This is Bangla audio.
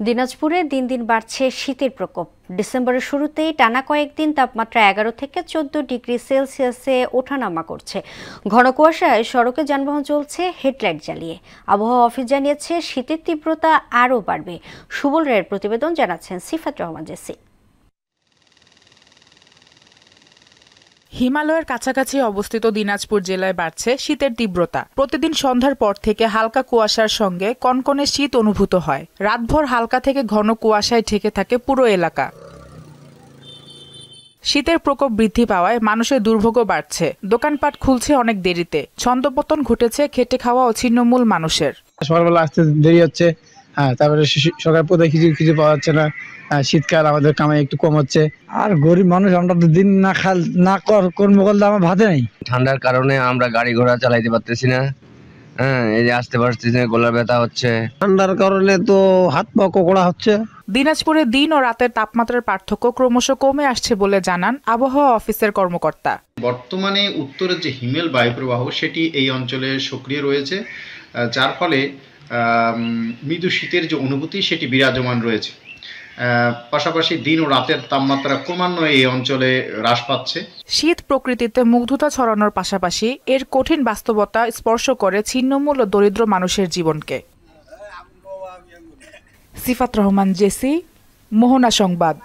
দিনাজপুরে দিন দিন বাড়ছে শীতের প্রকোপ। ডিসেম্বরের শুরুতেই টানা কয়েকদিন তাপমাত্রা 11 থেকে 14 ডিগ্রি সেলসিয়াসে ওঠানামা করছে। ঘন কুয়াশায় সড়কে যানবাহন চলছে হেডলাইট জ্বালিয়ে। আবহাওয়া অফিস জানিয়েছে শীতের তীব্রতা আরও বাড়বে। সুবল রায়ের প্রতিবেদন, জানাচ্ছেন সিফাত রহমান জেসি। হিমালয়ের কাছাকাছি অবস্থিত দিনাজপুর জেলায় বাড়ছে শীতের তীব্রতা। প্রতিদিন সন্ধ্যার পর থেকে হালকা কুয়াশার সঙ্গে কনকনে শীত অনুভূত হয়। রাতভর হালকা থেকে ঘন কুয়াশায় ঢেকে থাকে পুরো এলাকা। শীতের প্রকোপ বৃদ্ধি পাওয়ায় মানুষের দুর্ভোগও বাড়ছে। দোকানপাট খুলছে অনেক দেরিতে। ছন্দপতন ঘটেছে খেটে খাওয়া ও ছিন্নমূল মানুষের। সকালবেলা আসতে দেরি হচ্ছে, তারপরে সকাল পথে কিছু পাওয়া যাচ্ছে না। শীতকাল, আমাদের কামাই একটু কম হচ্ছে। আর গরিব মানুষ, আমরা তো দিন না কর্ম করলে আমার ভাতে নাই। ঠান্ডার কারণে আমরা গাড়ি ঘোড়া চালাইতে পারতেছি না। এই যে আসতে পারতেছি না, গলা ব্যথা হচ্ছে। ঠান্ডার কারণে তো হাত পা কোকড়া হচ্ছে। দিনাজপুরে দিন ও রাতের তাপমাত্রার পার্থক্য ক্রমশ কমে আসছে বলে জানান আবহাওয়া অফিসের কর্মকর্তা। বর্তমানে উত্তরের যে হিমেল বায়ুপ্রবাহ সেটি এই অঞ্চলে সক্রিয় রয়েছে, যার ফলে মৃদু শীতের যে অনুভূতি সেটি বিরাজমান রয়েছে। পাশাপাশি দিন ও রাতের তাপমাত্রা ক্রমান্বয়ে এই অঞ্চলে হ্রাস পাচ্ছে। শীত প্রকৃতিতে মুগ্ধতা ছড়ানোর পাশাপাশি এর কঠিন বাস্তবতা স্পর্শ করে ছিন্নমূল ও দরিদ্র মানুষের জীবনকে। সিফাত রহমান জেসি, মোহনা সংবাদ।